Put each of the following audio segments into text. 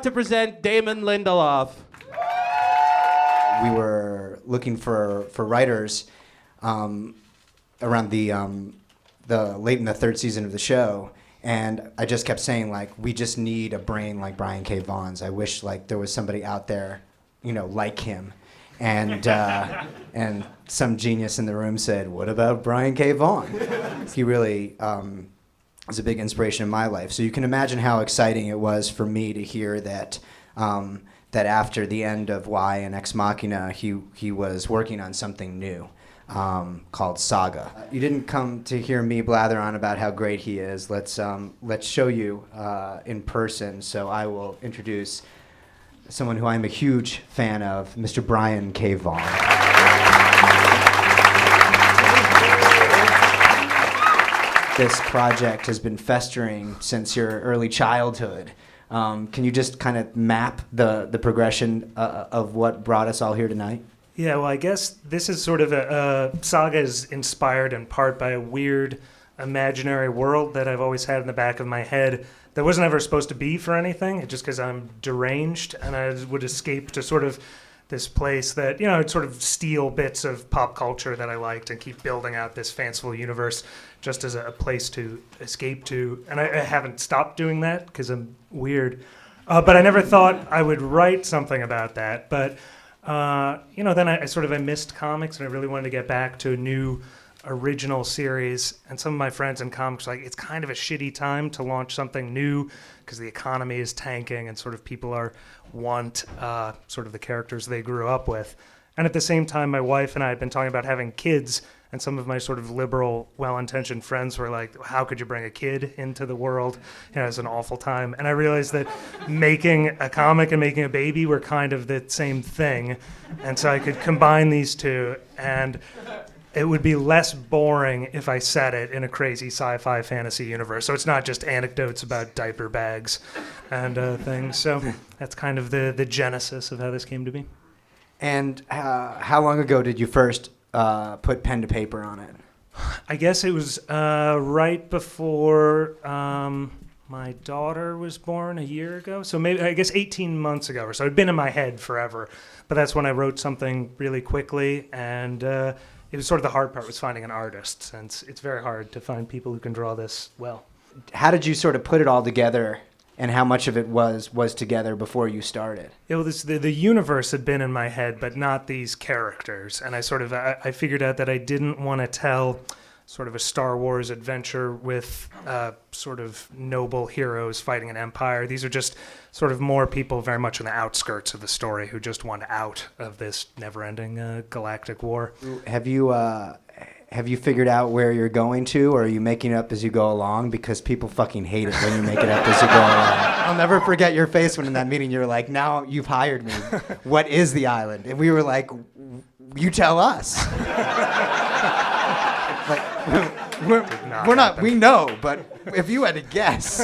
to present Damon Lindelof. We were looking for writers around the late in the third season of the show, and I just kept saying, like, we just need a brain like Brian K. Vaughan's. I wish, like, there was somebody out there, you know, like him. And and some genius in the room said, "What about Brian K. Vaughan?" He really was a big inspiration in my life. So you can imagine how exciting it was for me to hear that that after the end of Y and Ex Machina, he was working on something new called Saga. You didn't come to hear me blather on about how great he is. Let's show you in person. So I will introduce someone who I'm a huge fan of, Mr. Brian K. Vaughan. This project has been festering since your early childhood. Can you just kind of map the progression of what brought us all here tonight? Yeah, well, I guess this is sort of Saga is inspired in part by a weird imaginary world that I've always had in the back of my head that wasn't ever supposed to be for anything, just because I'm deranged and I would escape to sort of this place that, you know, I'd sort of steal bits of pop culture that I liked and keep building out this fanciful universe just as a place to escape to. And I haven't stopped doing that because I'm weird. But I never thought I would write something about that. But, you know, then I missed comics and I really wanted to get back to a new original series, and some of my friends in comics were like, it's kind of a shitty time to launch something new because the economy is tanking and sort of people want sort of the characters they grew up with. And at the same time, my wife and I had been talking about having kids, and some of my sort of liberal, well-intentioned friends were like, how could you bring a kid into the world? You know, it's an awful time. And I realized that making a comic and making a baby were kind of the same thing, and so I could combine these two, and it would be less boring if I set it in a crazy sci-fi fantasy universe. So it's not just anecdotes about diaper bags and things. So that's kind of the genesis of how this came to be. And how long ago did you first put pen to paper on it? I guess it was right before my daughter was born a year ago. So maybe, I guess 18 months ago or so. It'd been in my head forever. But that's when I wrote something really quickly, and it was sort of the hard part was finding an artist, since it's very hard to find people who can draw this well. How did you sort of put it all together, and how much of it was together before you started? Yeah, well, the universe had been in my head, but not these characters. And I figured out that I didn't want to tell sort of a Star Wars adventure with sort of noble heroes fighting an empire. These are just sort of more people very much on the outskirts of the story who just want out of this never-ending galactic war. Have you figured out where you're going to, or are you making it up as you go along? Because people fucking hate it when you make it up as you go along. I'll never forget your face when in that meeting you were like, now you've hired me. What is the island? And we were like, you tell us. Like, we're not, we know, but if you had to guess.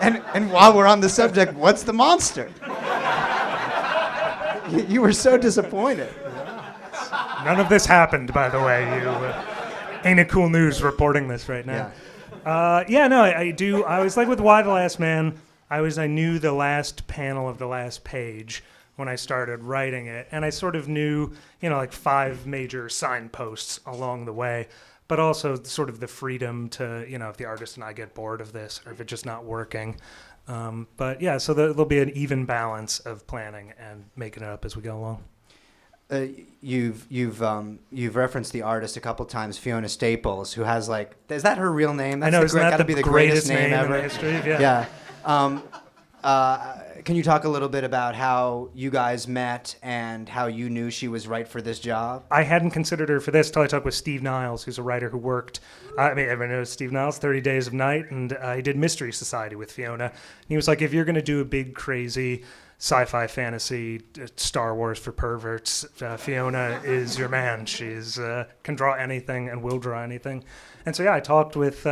And while we're on the subject, what's the monster? You were so disappointed. None of this happened, by the way. Ain't it cool news reporting this right now? Yeah. I do. I was like with Why the Last Man, I knew the last panel of the last page when I started writing it. And I sort of knew, like 5 major signposts along the way, but also sort of the freedom to, if the artist and I get bored of this or if it's just not working. But yeah, so there'll be an even balance of planning and making it up as we go along. You've referenced the artist a couple times, Fiona Staples, who has is that her real name? That's gotta be the greatest name ever in the history of, yeah. Can you talk a little bit about how you guys met and how you knew she was right for this job? I hadn't considered her for this till I talked with Steve Niles, who's a writer who worked, everyone knows Steve Niles, 30 Days of Night, and he did Mystery Society with Fiona. And he was like, if you're going to do a big, crazy sci-fi fantasy Star Wars for perverts, Fiona is your man. She's can draw anything and will draw anything. And so, yeah, I talked with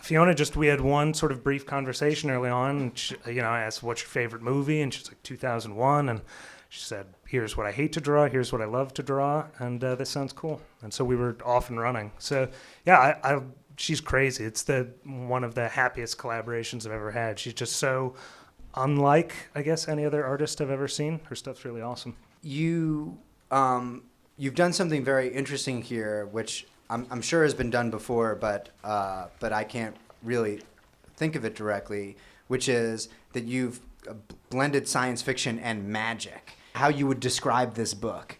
Fiona. We had one sort of brief conversation early on. And she, I asked, what's your favorite movie? And she's like, 2001. And she said, here's what I hate to draw. Here's what I love to draw. And this sounds cool. And so we were off and running. So, yeah, I she's crazy. It's one of the happiest collaborations I've ever had. She's just so unlike, I guess, any other artist I've ever seen. Her stuff's really awesome. You've done something very interesting here, which I'm sure has been done before, but I can't really think of it directly, which is that you've blended science fiction and magic. How you would describe this book?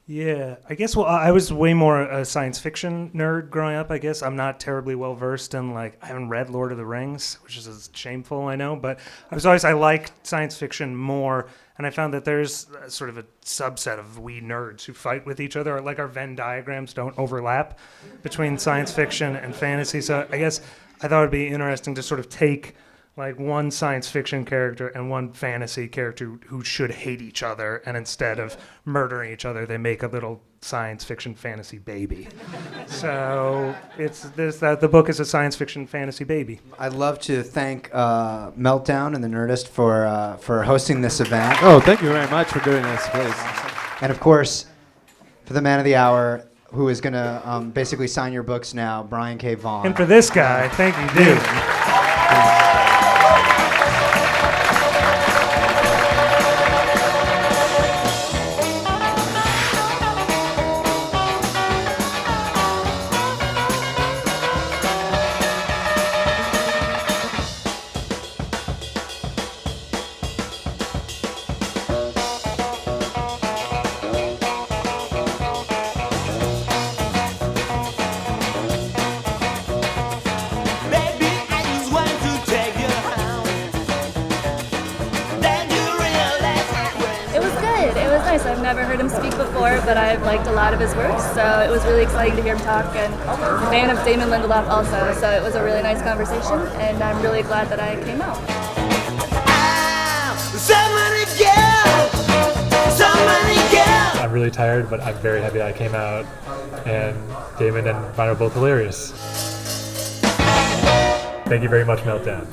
Yeah, I guess, well, I was way more a science fiction nerd growing up, I guess. I'm not terribly well versed in, I haven't read Lord of the Rings, which is shameful, I know, but I liked science fiction more, and I found that there's sort of a subset of we nerds who fight with each other, our Venn diagrams don't overlap between science fiction and fantasy, so I guess I thought it'd be interesting to sort of take one science fiction character and one fantasy character who should hate each other, and instead of murdering each other, they make a little science fiction fantasy baby. So the book is a science fiction fantasy baby. I'd love to thank Meltdown and the Nerdist for hosting this event. Oh, thank you very much for doing this, please. And of course, for the man of the hour, who is going to basically sign your books now, Brian K. Vaughan. And for this guy, thank you, dude. I've never heard him speak before, but I've liked a lot of his work, so it was really exciting to hear him talk, and I'm a fan of Damon Lindelof also, so it was a really nice conversation, and I'm really glad that I came out. I'm really tired, but I'm very happy I came out, and Damon and Vaughan are both hilarious. Thank you very much, Meltdown.